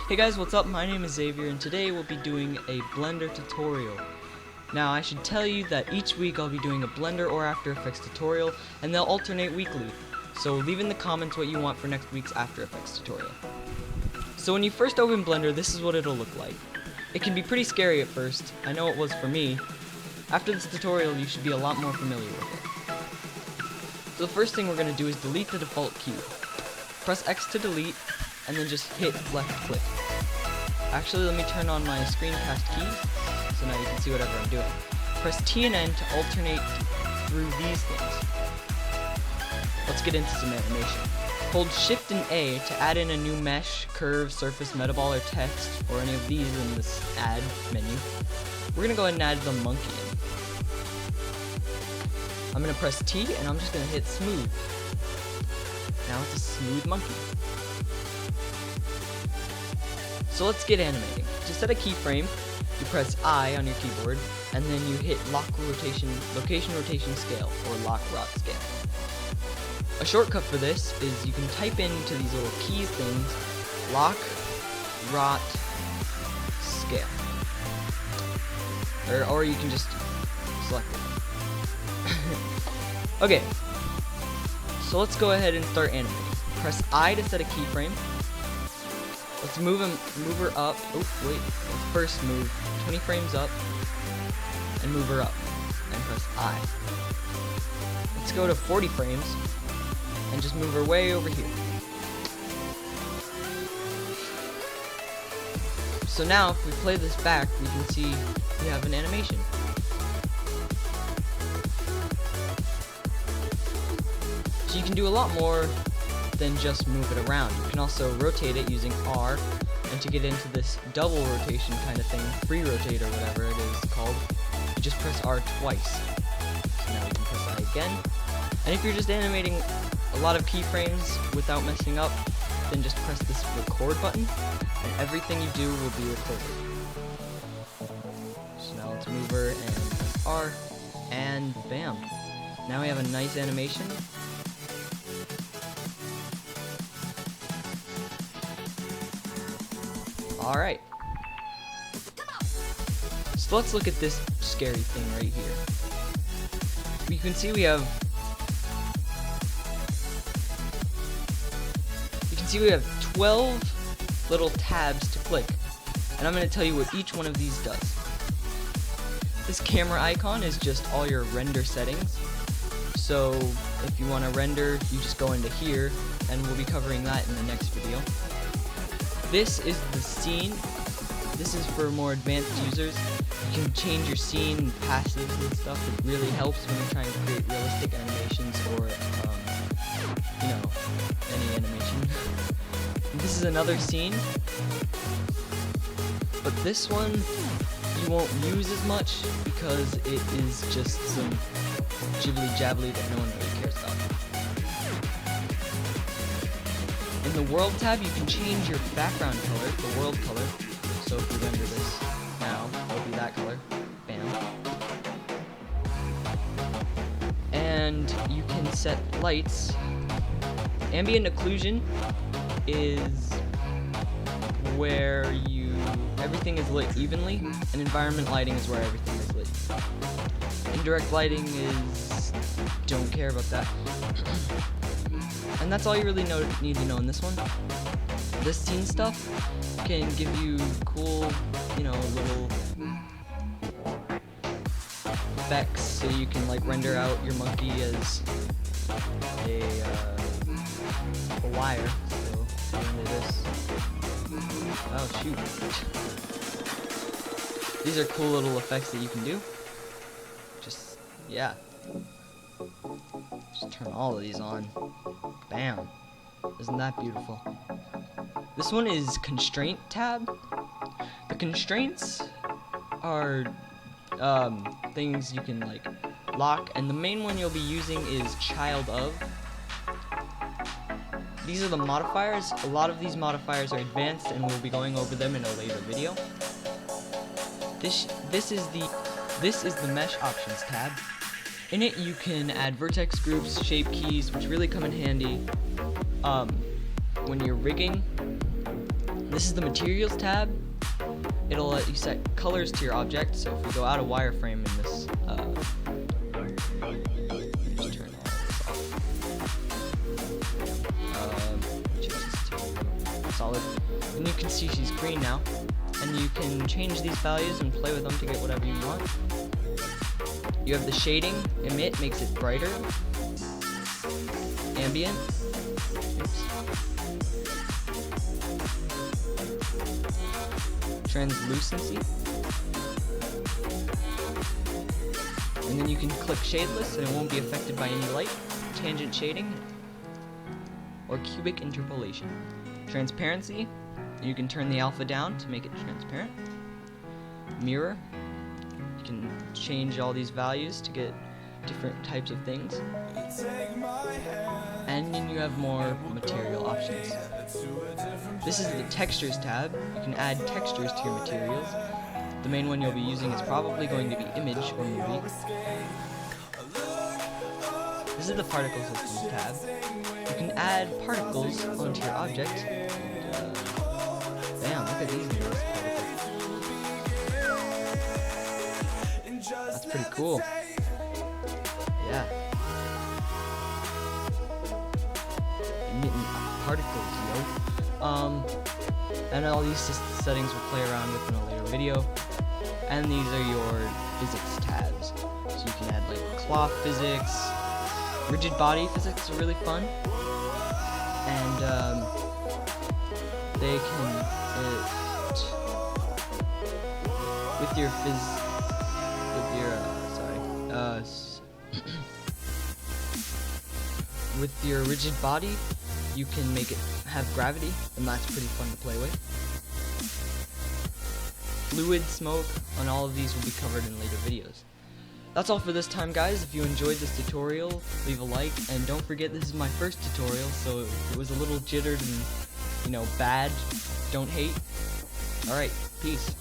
Hey guys, what's up? My name is Xavier and today we'll be doing a Blender tutorial. Now I should tell you that each week I'll be doing a Blender or After Effects tutorial and they'll alternate weekly. So leave in the comments what you want for next week's After Effects tutorial. So when you first open Blender, this is what it'll look like. It can be pretty scary at first. I know it was for me. After this tutorial you should be a lot more familiar with it. So the first thing we're going to do is delete the default cube. Press X to delete and then just hit left click. Actually, let me turn on my screencast keys so now you can see whatever I'm doing. Press T and N to alternate through these things. Let's get into some animation. Hold Shift and A to add in a new mesh, curve, surface, metaball, or text, or any of these in this add menu. We're going to go ahead and add the monkey in. I'm going to press T and I'm just going to hit smooth. Now it's a smooth monkey. So let's get animating. To set a keyframe, you press I on your keyboard, and then you hit location rotation scale, or lock rot scale. A shortcut for this is you can type into these little keys things, lock rot scale. Or you can just select it. Okay. So let's go ahead and start animating. Press I to set a keyframe. Let's move her up. Oh, wait. Let's first move 20 frames up and move her up. And press I. Let's go to 40 frames and just move her way over here. So now, if we play this back, we can see we have an animation. So you can do a lot more than just move it around. You can also rotate it using R, and to get into this double rotation kind of thing, free rotate or whatever it is called, you just press R twice. So now we can press I again. And if you're just animating a lot of keyframes without messing up, then just press this record button, and everything you do will be recorded. So now let's move her and press R, and bam. Now we have a nice animation. Alright. So let's look at this scary thing right here. You can see we have 12 little tabs to click. And I'm going to tell you what each one of these does. This camera icon is just all your render settings. So if you want to render, you just go into here, and we'll be covering that in the next video. This is the scene. This is for more advanced users. You can change your scene, passives and stuff. It really helps when you're trying to create realistic animations or, any animation. This is another scene. But this one you won't use as much because it is just some jibbly jabbly that no one really cares about. In the world tab, you can change your background color, the world color. So if we render this now, it'll be that color. Bam. And you can set lights. Ambient occlusion is where everything is lit evenly, and environment lighting is where everything is lit. Indirect lighting is don't care about that. And that's all you really need to know in this one. This scene stuff can give you cool, little effects, so you can like render out your monkey as a wire. So render this. Oh shoot! These are cool little effects that you can do. Yeah. Just turn all of these on. Bam. Isn't that beautiful? This one is constraint tab. The constraints are things you can like lock, and the main one you'll be using is child of. These are the modifiers. A lot of these modifiers are advanced, and we'll be going over them in a later video. This is the mesh options tab. In it, you can add vertex groups, shape keys, which really come in handy when you're rigging. This is the materials tab. It'll let you set colors to your object. So if we go out of wireframe in this, just turn all this off. To solid, and you can see she's green now. And you can change these values and play with them to get whatever you want. You have the shading. Emit makes it brighter. Ambient. Oops. Translucency. And then you can click shadeless and it won't be affected by any light. Tangent shading. Or cubic interpolation. Transparency. You can turn the alpha down to make it transparent. Mirror. You can change all these values to get different types of things. And then you have more material options. This is the textures tab. You can add textures to your materials. The main one you'll be using is probably going to be image or movie. This is the particle systems tab. You can add particles onto your object. Damn, look at these nice particles. That's pretty cool. Yeah. Emitting particles, yo. And all these settings we'll play around with in a later video. And these are your physics tabs. So you can add like cloth physics, rigid body physics are really fun. And they can with your with your rigid body, you can make it have gravity, and that's pretty fun to play with. Fluid, smoke, and all of these will be covered in later videos. That's all for this time, guys. If you enjoyed this tutorial, leave a like, and don't forget this is my first tutorial, so if it was a little jittered and, bad, don't hate. Alright, peace.